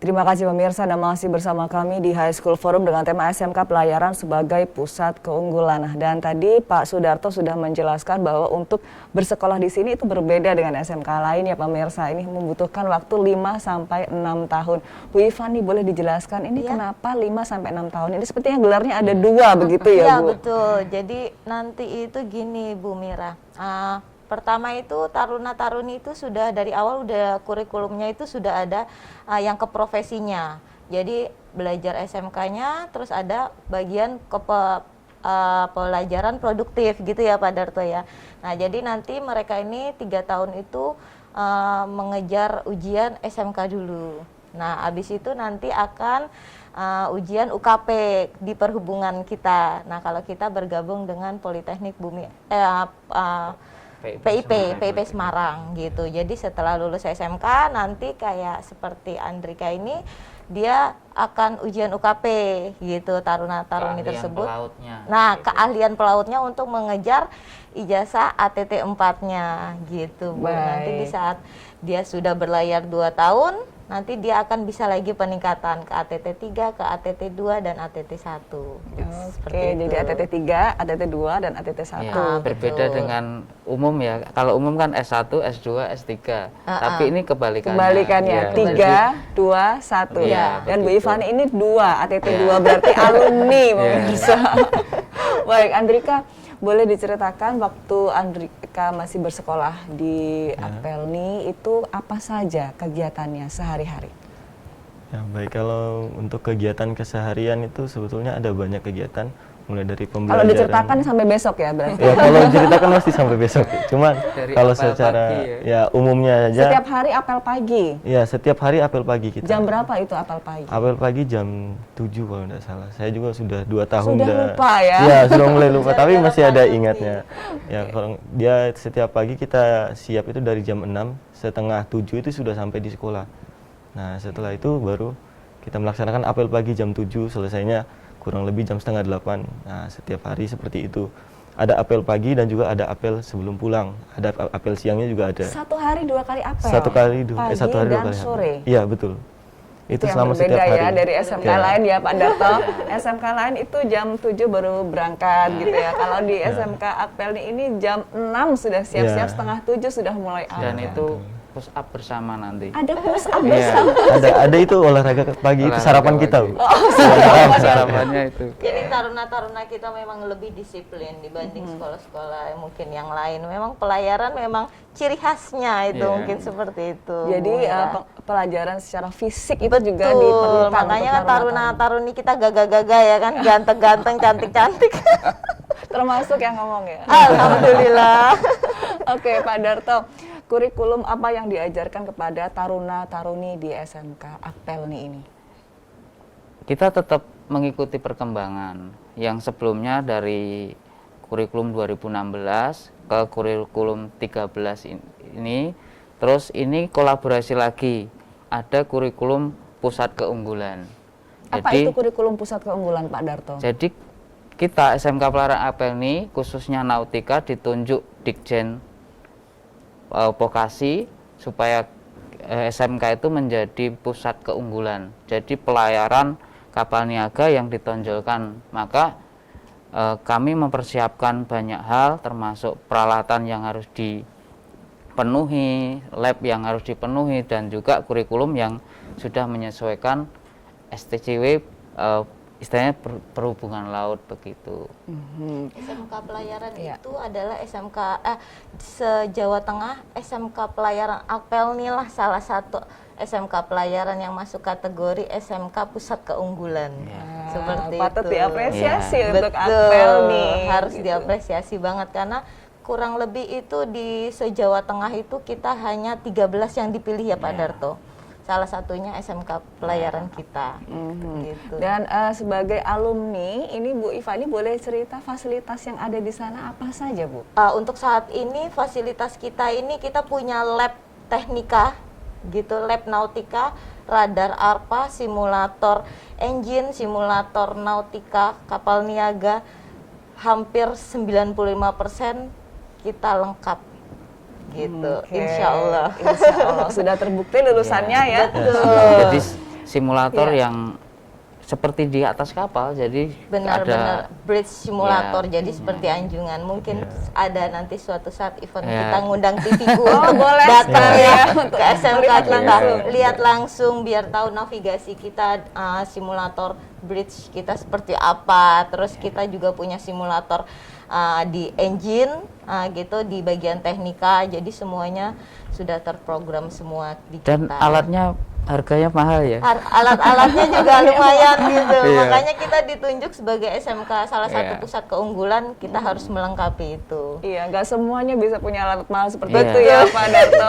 Terima kasih pemirsa, Anda masih bersama kami di High School Forum dengan tema SMK Pelayaran sebagai pusat keunggulan. Dan tadi Pak Sudarto sudah menjelaskan bahwa untuk bersekolah di sini itu berbeda dengan SMK lain ya pemirsa. Ini membutuhkan waktu 5 sampai 6 tahun. Bu Ivani boleh dijelaskan ini kenapa 5 sampai 6 tahun? Ini sepertinya gelarnya ada 2 begitu ya Bu? Iya betul. Jadi nanti itu gini Bu Mira. Pertama itu taruna-taruni itu sudah dari awal udah kurikulumnya itu sudah ada yang ke profesinya. Jadi belajar SMK-nya terus ada bagian ke pelajaran produktif gitu ya Pak Darto ya. Nah jadi nanti mereka ini 3 tahun itu mengejar ujian SMK dulu. Nah habis itu nanti akan ujian UKP di perhubungan kita. Nah kalau kita bergabung dengan Politeknik PIP Semarang gitu. Jadi setelah lulus SMK nanti kayak seperti Andrika ini dia akan ujian UKP gitu taruna-taruni tersebut. Pelautnya, nah, gitu. Keahlian pelautnya untuk mengejar ijazah ATT 4-nya gitu, Bu. Nanti di saat dia sudah berlayar 2 tahun, nanti dia akan bisa lagi peningkatan ke ATT 3, ke ATT 2 dan ATT 1. Oke, jadi ATT 3, ATT 2 dan ATT 1. Ya, berbeda dengan umum ya. Kalau umum kan S1, S2, S3. Tapi ini kebalikannya. Kebalikannya, Ya, 3, 2, 1. Ya, Dan Bu begitu. Ivani ini 2, ATT 2 berarti alumni pemirsa. Baik, Andrika, boleh diceritakan waktu Andrika masih bersekolah di Apelni itu apa saja kegiatannya sehari-hari? Ya, baik, kalau untuk kegiatan keseharian itu sebetulnya ada banyak kegiatan, mulai dari pembelajaran. Kalau diceritakan sampai besok ya berarti? Ya, kalau diceritakan pasti sampai besok. Cuman Dari kalau apel secara pagi ya umumnya aja. Setiap hari apel pagi? Ya, setiap hari apel pagi kita. Jam berapa itu apel pagi? Apel pagi jam 7 kalau tidak salah. Saya juga sudah 2 tahun. Sudah lupa ya? Ya, sudah mulai lupa, tapi masih ada ingatnya. Ya, kalau dia setiap pagi kita siap itu dari jam 6, setengah 7 itu sudah sampai di sekolah. Nah, setelah itu baru kita melaksanakan apel pagi jam 7, selesainya kurang lebih jam setengah 8. Nah, setiap hari seperti itu. Ada apel pagi dan juga ada apel sebelum pulang. Ada apel siangnya juga ada. Satu hari 2 kali apel? Satu hari pagi satu hari 2 dan kali. sore? Iya, betul. Itu yang selama berbeda setiap hari. Ya dari SMK lain ya Pak Darto. SMK lain itu jam 7 baru berangkat gitu ya. Kalau di SMK Apelni ini jam 6 sudah siap-siap, setengah 7 sudah mulai apel. Dan itu push up bersama nanti. Ada push up bersama? Ada itu olahraga pagi, itu sarapan kita. Sarapannya itu. Jadi taruna-taruna kita memang lebih disiplin dibanding sekolah-sekolah mungkin yang lain. Memang pelayaran memang ciri khasnya itu mungkin seperti itu. Jadi pelajaran secara fisik itu juga diperlukan. Makanya kan taruna-taruni kita gagah-gagah ya kan, ganteng-ganteng, cantik-cantik. Termasuk yang ngomong ya. Alhamdulillah. Oke Pak Darto, kurikulum apa yang diajarkan kepada taruna-taruni di SMK Apelni ini? Kita tetap mengikuti perkembangan yang sebelumnya dari kurikulum 2016 ke kurikulum 13 ini, terus ini kolaborasi lagi, ada kurikulum pusat keunggulan. Apa itu kurikulum pusat keunggulan Pak Darto? Jadi kita SMK Pelayaran Apelni khususnya Nautika ditunjuk Ditjen Vokasi supaya SMK itu menjadi pusat keunggulan. Jadi pelayaran kapal niaga yang ditonjolkan. Maka kami mempersiapkan banyak hal termasuk peralatan yang harus dipenuhi, lab yang harus dipenuhi, dan juga kurikulum yang sudah menyesuaikan STCW istilahnya perhubungan laut begitu. SMK Pelayaran itu adalah SMK se-Jawa Tengah, SMK Pelayaran Apelni lah salah satu SMK Pelayaran yang masuk kategori SMK Pusat Keunggulan. Seperti patut itu. diapresiasi untuk Betul, Apelni. harus gitu. diapresiasi banget karena kurang lebih itu di se-Jawa Tengah itu kita hanya 13 yang dipilih ya Pak Darto. Salah satunya SMK Pelayaran kita. Gitu. Dan sebagai alumni, ini Bu Ivani boleh cerita fasilitas yang ada di sana apa saja Bu? Untuk saat ini fasilitas kita ini kita punya lab teknika, gitu, lab nautika, radar ARPA, simulator engine, simulator nautika, kapal niaga, hampir 95% kita lengkap. Gitu, insya Allah. Sudah terbukti lulusannya ya. Jadi simulator Iya. yang seperti di atas kapal, jadi Benar-benar bridge simulator, Ya. jadi seperti anjungan. Mungkin Ya. ada nanti suatu saat event Ya. kita ngundang TV-ku Oh, boleh datang sekali ya ya, ke SMK melihat kita langsung. lihat langsung biar tahu navigasi kita, simulator bridge kita seperti apa. Terus kita juga punya simulator di engine gitu, di bagian teknika. Jadi semuanya sudah terprogram semua di dan kita. alatnya harganya mahal ya. Alat-alatnya juga lumayan gitu. Iya. Makanya kita ditunjuk sebagai SMK salah satu Iya. pusat keunggulan, kita harus melengkapi itu. Iya, nggak semuanya bisa punya alat mahal seperti Iya. itu ya Pak Darto.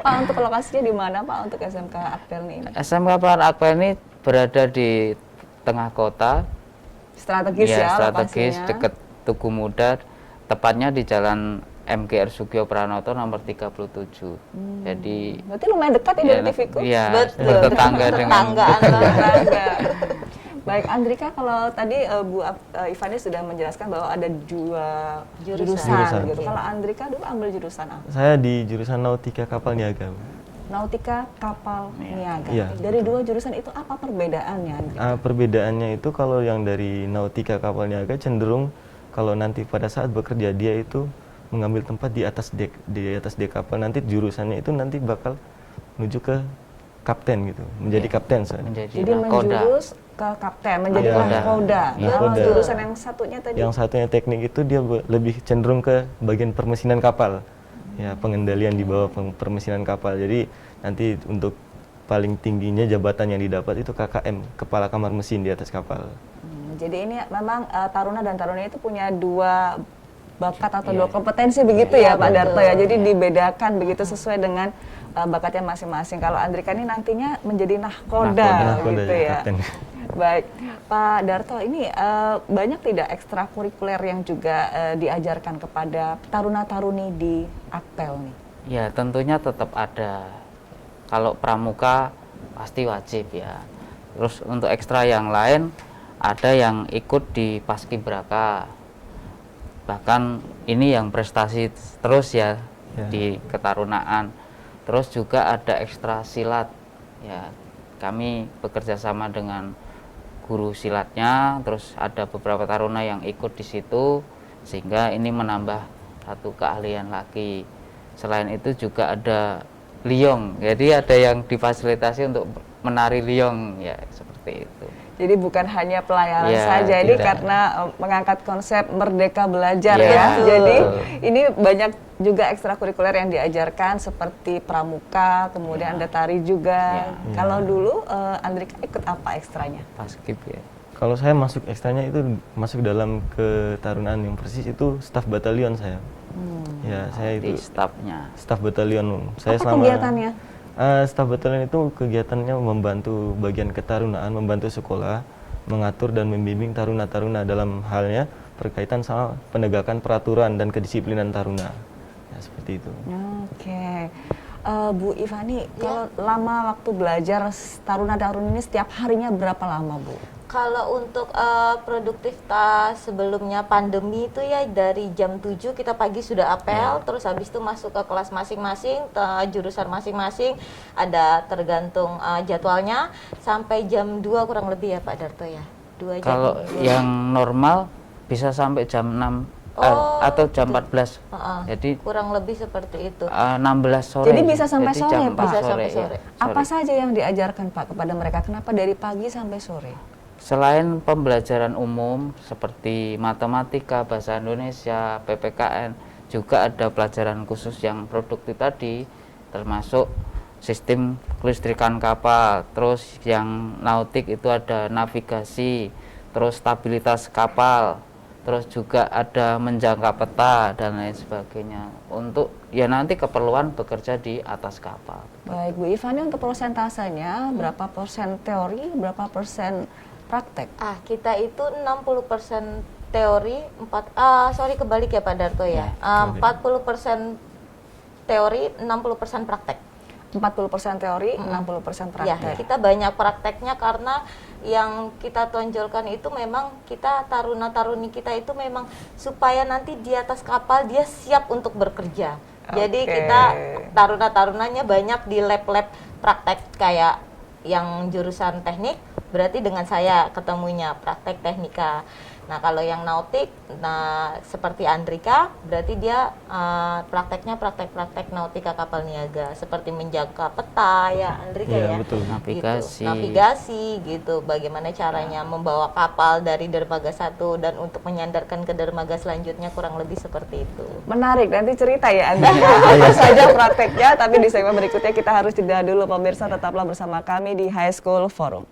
Pak, untuk lokasinya di mana Pak untuk SMK Akpelni ini? SMK Pelayaran Akpel ini berada di tengah kota, Strategis ya, strategis lokasinya. dekat Tugu Muda, tepatnya di Jalan MGR Sugio Pranoto nomor 37. Jadi Berarti lumayan dekat ya dari TV-ku? Iya, Betul. bertetangga dengan Tetanggaan banget. Tetangga. Baik, Andrika, kalau tadi Ivani sudah menjelaskan bahwa ada dua jurusan, Jurusan. gitu. Iya. Kalau Andrika dulu ambil jurusan apa? Saya di jurusan Nautika Kapal Niaga. Nautika Kapal Niaga. Iya. Dari dua jurusan itu apa perbedaannya, Andrika? Perbedaannya itu kalau yang dari Nautika Kapal Niaga cenderung kalau nanti pada saat bekerja dia itu mengambil tempat di atas dek kapal, nanti jurusannya itu nanti bakal menuju ke kapten gitu, menjadi kapten saya. menjadi Jadi nahkoda. menjurus ke kapten, menjadi Iya. nahkoda. Iya. Kalau Nahkoda. jurusan yang satunya tadi? Yang satunya teknik itu dia lebih cenderung ke bagian permesinan kapal, ya pengendalian di bawah permesinan kapal. Jadi nanti untuk paling tingginya jabatan yang didapat itu KKM, Kepala Kamar Mesin di atas kapal. Jadi ini memang Taruna dan Taruna itu punya dua bakat atau Iya. dua kompetensi begitu ya Pak Darto ya. Jadi dibedakan begitu sesuai dengan bakatnya masing-masing. Kalau Andrika ini nantinya menjadi nahkoda Nahkoda gitu jadi ya. kapten. Baik, Pak Darto ini banyak tidak ekstrakurikuler yang juga diajarkan kepada taruna-taruni di Akpel nih? Ya, tentunya tetap ada. Kalau pramuka pasti wajib ya. Terus untuk ekstra yang lain ada yang ikut di Paskibraka. Bahkan ini yang prestasi terus ya, Ya. di ketarunaan. Terus juga ada ekstra silat. Ya, kami bekerja sama dengan guru silatnya, terus ada beberapa taruna yang ikut di situ sehingga ini menambah satu keahlian lagi. Selain itu juga ada liong, jadi ada yang difasilitasi untuk menari liong ya, seperti itu. Jadi bukan hanya pelayaran Ya, saja, ini tidak. karena mengangkat konsep merdeka belajar Ya, ya. Jadi betul. ini banyak juga ekstrakurikuler yang diajarkan seperti pramuka, kemudian ada tari juga. Ya. Kalau dulu Andrika ikut apa ekstranya? Paskib ya. Kalau saya masuk ekstranya itu masuk dalam ketarunaan yang persis itu staf batalion saya. Ya, saya Di itu stafnya. staf batalion. Saya Apa kegiatannya? Staf batalion itu kegiatannya membantu bagian ketarunaan, membantu sekolah, mengatur dan membimbing taruna-taruna dalam halnya berkaitan sama penegakan peraturan dan kedisiplinan taruna. Ya, seperti itu. Oke. Bu Ivani, kalau lama waktu belajar taruna-taruni ini setiap harinya berapa lama, Bu? Kalau untuk produktivitas sebelumnya pandemi itu ya dari jam 7 kita pagi sudah apel, terus habis itu masuk ke kelas masing-masing, jurusan masing-masing, ada tergantung jadwalnya, sampai jam 2 kurang lebih ya Pak Darto ya? 2 jam. Kalau yang normal bisa sampai jam 6 atau jam 14. Jadi kurang lebih seperti itu. 16 sore. Jadi bisa sampai Jadi sore, jam Pak? 4 Bisa sore, sampai ya. sore. Apa Sore. saja yang diajarkan Pak kepada mereka? Kenapa dari pagi sampai sore? Selain pembelajaran umum seperti matematika, bahasa Indonesia, PPKN, juga ada pelajaran khusus yang produktif tadi, termasuk sistem kelistrikan kapal, terus yang nautik itu ada navigasi, terus stabilitas kapal, terus juga ada menjangka peta dan lain sebagainya untuk ya nanti keperluan bekerja di atas kapal. Baik, Bu Ivani, untuk persentasenya berapa persen teori, berapa persen praktek? Kita itu 60% teori, kebalik ya Pak Darto ya. 40% teori, 60% praktek. 40% teori, 60% Ya, praktek. kita banyak prakteknya karena yang kita tonjolkan itu memang kita taruna-taruni kita itu memang supaya nanti di atas kapal dia siap untuk bekerja. Jadi Oke. kita taruna-tarunanya banyak di lab-lab praktek kayak yang jurusan teknik, berarti dengan saya ketemunya praktek teknika. Nah, kalau yang nautik, nah seperti Andrika, berarti dia prakteknya praktek nautika kapal niaga, seperti menjaga peta ya, Andrika Iya, ya. betul. Navigasi. Gitu. Navigasi gitu, bagaimana caranya membawa kapal dari dermaga satu dan untuk menyandarkan ke dermaga selanjutnya, kurang lebih seperti itu. Menarik, nanti cerita ya Anda. Apa saja prakteknya, tapi di segmen berikutnya kita harus jeda dulu pemirsa, tetaplah bersama kami di High School Forum.